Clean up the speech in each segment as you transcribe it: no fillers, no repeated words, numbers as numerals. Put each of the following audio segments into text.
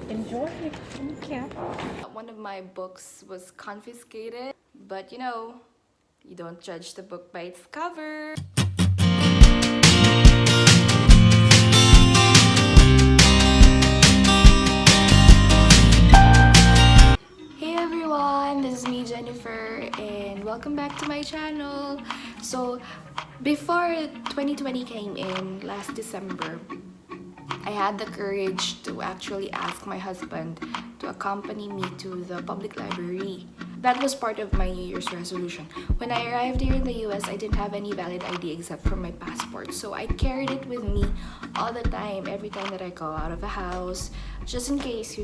Enjoy. Thank you. One of my books was confiscated, but you don't judge the book by its cover. Hey everyone, this is me Jennifer and welcome back to my channel. So before 2020 came in last December, I had the courage to actually ask my husband to accompany me to the public library. That was part of my New Year's resolution. When I arrived here in the US, I didn't have any valid ID except for my passport. So I carried it with me all the time, every time that I go out of the house, just in case,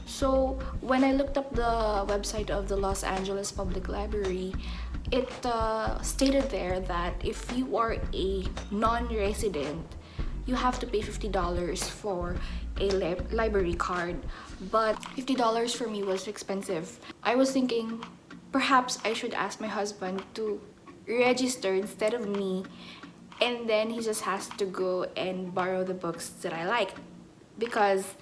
So when I looked up the website of the Los Angeles Public Library, it stated there that if you are a non-resident, you have to pay $50 for a library card, but $50 for me was expensive. I was thinking perhaps I should ask my husband to register instead of me, and then he just has to go and borrow the books that I like, because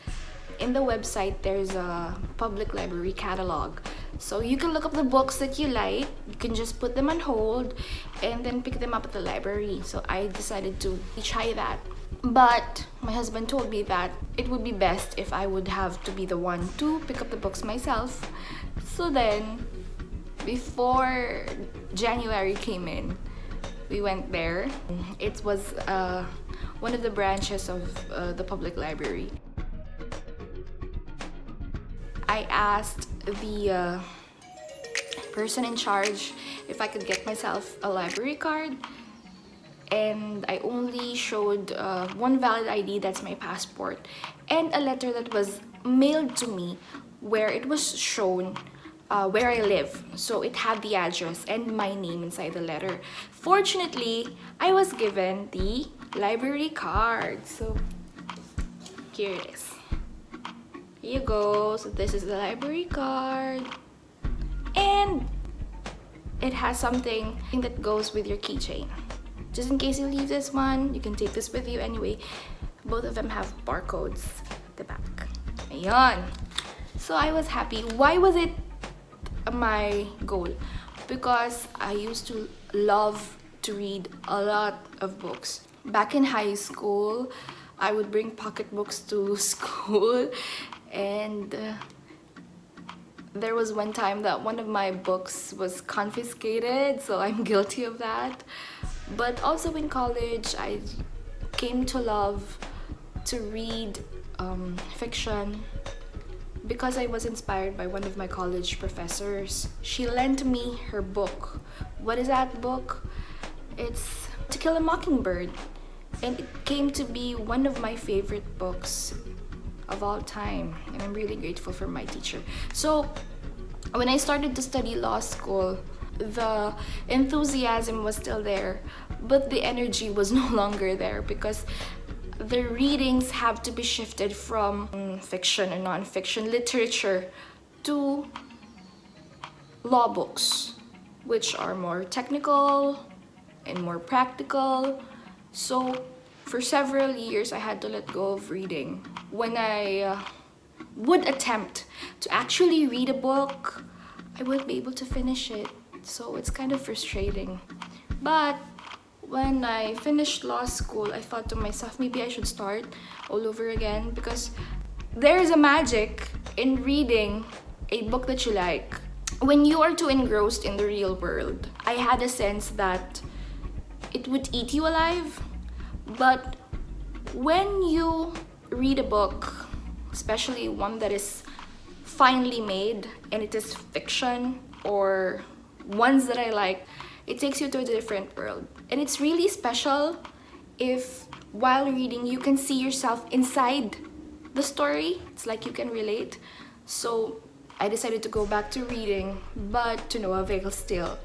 in the website there's a public library catalog, so you can look up the books that you like, you can just put them on hold and then pick them up at the library. So I decided to try that, but my husband told me that it would be best if I would have to be the one to pick up the books myself. So then before January came in, we went there. It was one of the branches of the public library. I asked the person in charge if I could get myself a library card, and I only showed one valid ID, that's my passport, and a letter that was mailed to me where it was shown where I live. So it had the address and my name inside the letter. Fortunately, I was given the library card. So here it is. Here you go. So this is the library card, and it has something that goes with your keychain. Just in case you leave this one, you can take this with you anyway. Both of them have barcodes at the back. Ayan. So I was happy. Why was it my goal? Because I used to love to read a lot of books. Back in high school, I would bring pocketbooks to school, and there was one time that one of my books was confiscated, so I'm guilty of that. But also in college, I came to love to read fiction because I was inspired by one of my college professors. She lent me her book. What is that book? It's To Kill a Mockingbird, and it came to be one of my favorite books of all time, and I'm really grateful for my teacher. So when I started to study law school, the enthusiasm was still there, but the energy was no longer there, because the readings have to be shifted from fiction and non-fiction literature to law books, which are more technical and more practical. So for several years, I had to let go of reading. When I would attempt to actually read a book, I wouldn't be able to finish it. So it's kind of frustrating. But when I finished law school, I thought to myself, maybe I should start all over again, because there's a magic in reading a book that you like. When you are too engrossed in the real world, I had a sense that it would eat you alive. But when you read a book, especially one that is finely made and it is fiction, or ones that I like, it takes you to a different world. And it's really special if while reading you can see yourself inside the story. It's like you can relate. So I decided to go back to reading, but to no avail still.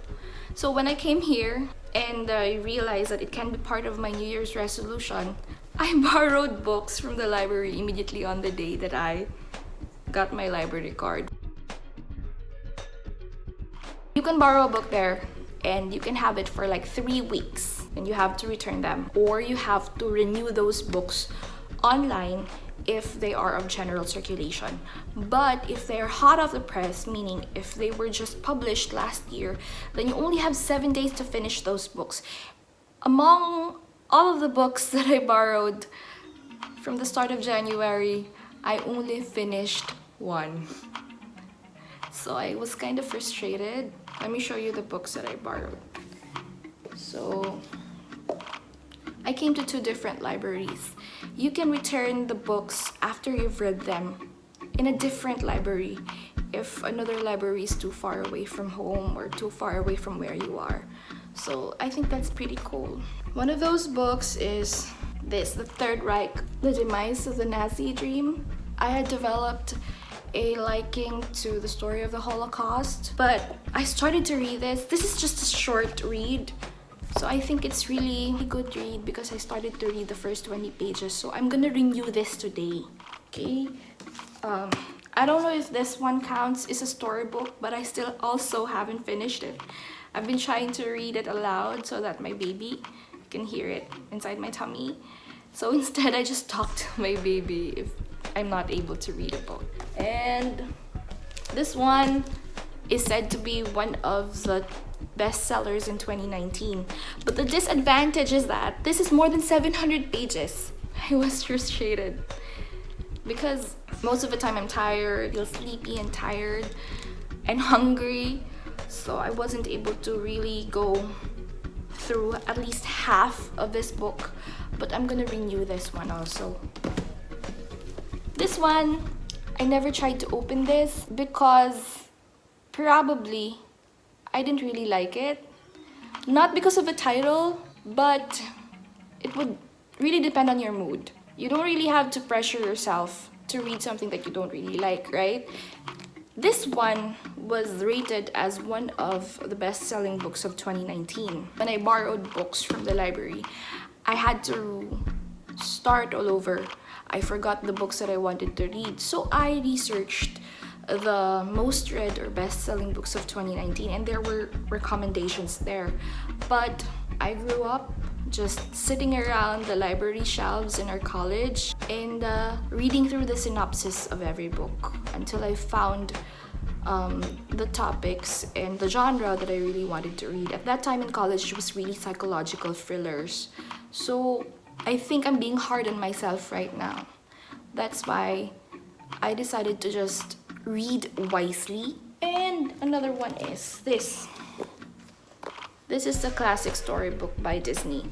So when I came here and I realized that it can be part of my New Year's resolution, I borrowed books from the library immediately on the day that I got my library card. You can borrow a book there and you can have it for like 3 weeks, and you have to return them, or you have to renew those books online if they are of general circulation. But if they are hot off the press, meaning if they were just published last year, then you only have 7 days to finish those books. Among all of the books that I borrowed from the start of January, I only finished one. So I was kind of frustrated. Let me show you the books that I borrowed. So I came to 2 different libraries. You can return the books after you've read them in a different library if another library is too far away from home or too far away from where you are. So I think that's pretty cool. One of those books is this, The Third Reich, The Demise of the Nazi Dream. I had developed a liking to the story of the Holocaust, but I started to read this. This is just a short read. So I think it's really a good read because I started to read the first 20 pages. So I'm gonna renew this today, okay? I don't know if this one counts as a storybook, but I still also haven't finished it. I've been trying to read it aloud so that my baby can hear it inside my tummy. So instead, I just talk to my baby if I'm not able to read a book. And this one is said to be one of the bestsellers in 2019. But the disadvantage is that this is more than 700 pages. I was frustrated because most of the time I'm tired, feel sleepy and tired and hungry. So I wasn't able to really go through at least half of this book. But I'm gonna renew this one also. This one, I never tried to open this because probably I didn't really like it. Not because of the title, but it would really depend on your mood. You don't really have to pressure yourself to read something that you don't really like, right? This one was rated as one of the best-selling books of 2019. When I borrowed books from the library, I had to start all over. I forgot the books that I wanted to read. So I researched the most read or best-selling books of 2019, and there were recommendations there. But I grew up just sitting around the library shelves in our college and reading through the synopsis of every book until I found the topics and the genre that I really wanted to read. At that time in college, it was really psychological thrillers. So I think I'm being hard on myself right now. That's why I decided to just read wisely. And another one is this. This is the classic storybook by Disney.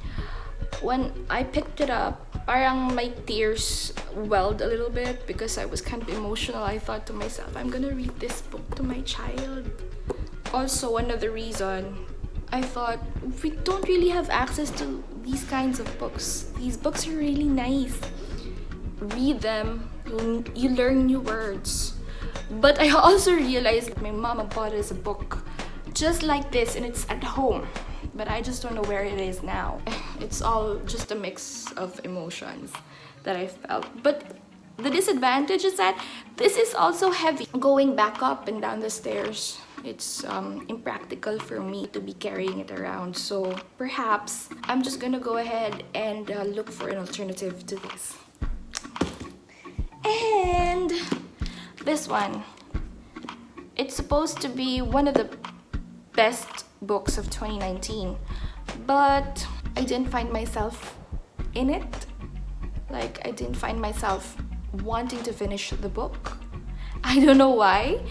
When I picked it up, parang my tears welled a little bit because I was kind of emotional. I thought to myself, I'm gonna read this book to my child. Also, another reason, I thought we don't really have access to these kinds of books. These books are really nice. Read them, you learn new words. But I also realized that my mama bought us a book just like this and it's at home. But I just don't know where it is now. It's all just a mix of emotions that I felt. But the disadvantage is that this is also heavy. Going back up and down the stairs, it's impractical for me to be carrying it around. So perhaps I'm just gonna go ahead and look for an alternative to this. And this one, it's supposed to be one of the best books of 2019, but I didn't find myself in it. Like, I didn't find myself wanting to finish the book. I don't know why.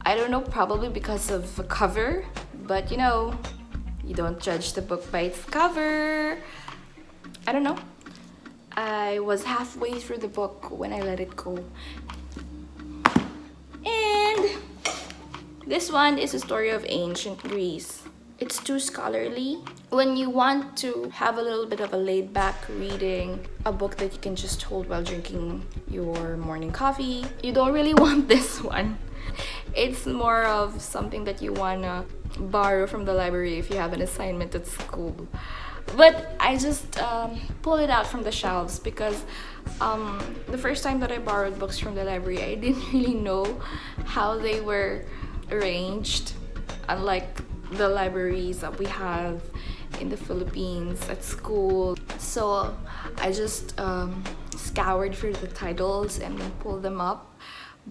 I don't know, probably because of the cover, but you know, you don't judge the book by its cover. I don't know. I was halfway through the book when I let it go. And this one is a story of ancient Greece. It's too scholarly. When you want to have a little bit of a laid-back reading, a book that you can just hold while drinking your morning coffee, you don't really want this one. It's more of something that you wanna borrow from the library if you have an assignment at school. But I just pull it out from the shelves because the first time that I borrowed books from the library, I didn't really know how they were arranged, unlike the libraries that we have in the Philippines at school. So I just scoured for the titles and then pull them up,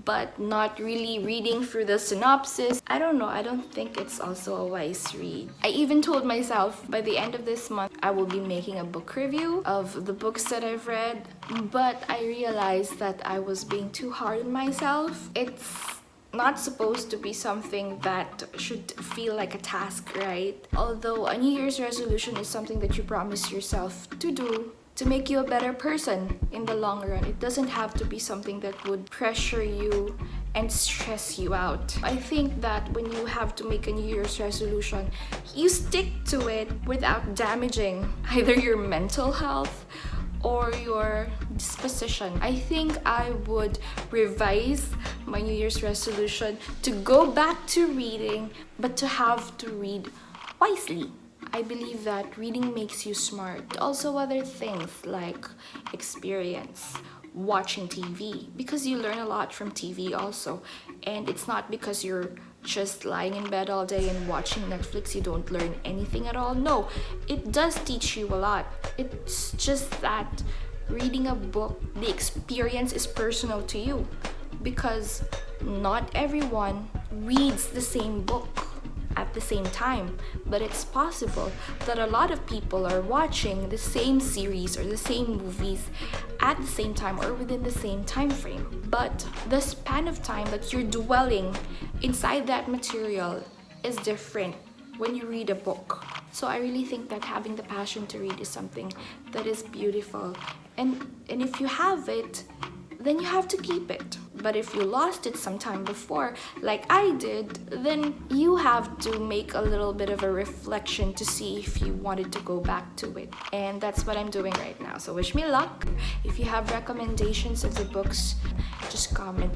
but not really reading through the synopsis. I don't know, I don't think it's also a wise read. I even told myself by the end of this month I will be making a book review of the books that I've read, but I realized that I was being too hard on myself. It's not supposed to be something that should feel like a task, right? Although a New Year's resolution is something that you promise yourself to do to make you a better person in the long run. It doesn't have to be something that would pressure you and stress you out. I think that when you have to make a New Year's resolution, you stick to it without damaging either your mental health or your disposition. I think I would revise my New Year's resolution to go back to reading, but to have to read wisely. I believe that reading makes you smart. Also other things like experience, watching TV, because you learn a lot from TV also. And it's not because you're just lying in bed all day and watching Netflix you don't learn anything at all. No, it does teach you a lot. It's just that reading a book, the experience is personal to you, because not everyone reads the same book at the same time, but it's possible that a lot of people are watching the same series or the same movies at the same time or within the same time frame, but the span of time that you're dwelling inside that material is different when you read a book. So I really think that having the passion to read is something that is beautiful, and if you have it, then you have to keep it. But if you lost it sometime before, like I did, then you have to make a little bit of a reflection to see if you wanted to go back to it. And that's what I'm doing right now. So wish me luck. If you have recommendations of the books, just comment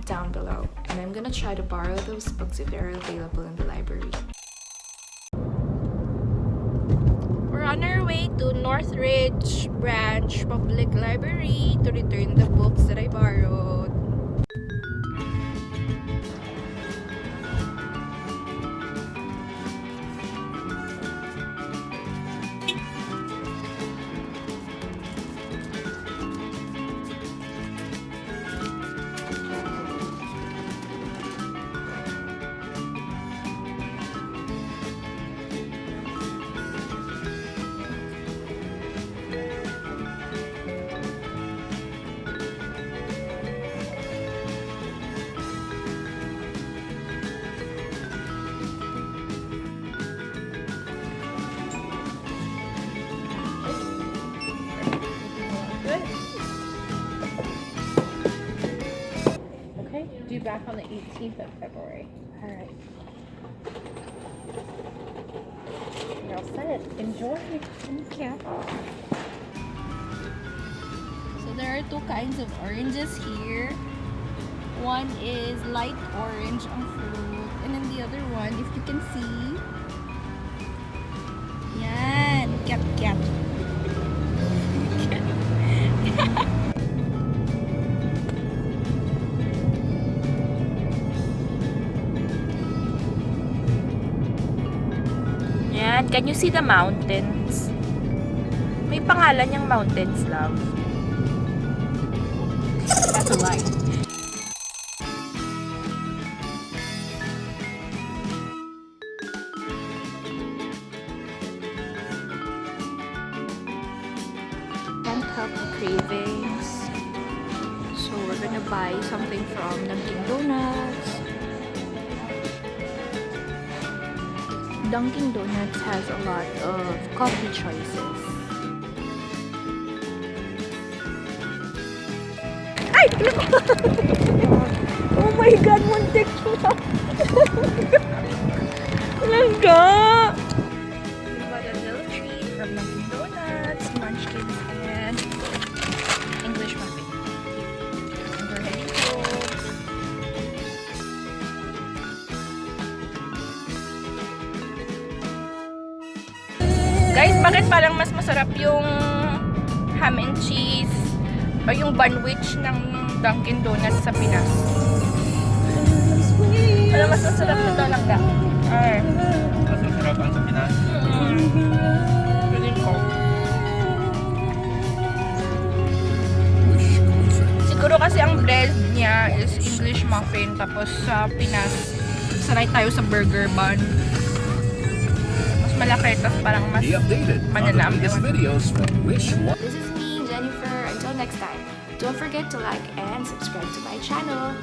down below. And I'm gonna try to borrow those books if they're available in the library. We're on our way to Northridge Branch Public Library to return the books that I borrowed. Due back on the 18th of February. Alright. You're all set. Enjoy. Thank you. So there are two kinds of oranges here. One is light orange ang fruit, and then the other one, if you can see, yan, cat. Yan, can you see the mountains? May pangalan yung mountains, love. That's a lie. Can't help the cravings. So we're gonna buy something from Dunkin Donuts. Dunkin Donuts has a lot of coffee choices. Ay! Oh my God! Muntik na! Langga! We bought a little treat from Dunkin Donuts, munchkins, and English muffin. And we're heading home. Guys, bakit parang mas masarap yung ham and cheese o yung banwich ng Dunkin Donuts sa Pinas? Alam, mas masarap na daw langga. Ay. Mas masarap ang sa Pinas? Feeling ko. bread niya is English muffin. Tapos sa Pinas, sanay tayo sa burger bun. Mas malaki, tapos parang mas mananam. This is me, Jennifer. Until next time, don't forget to like and subscribe to my channel.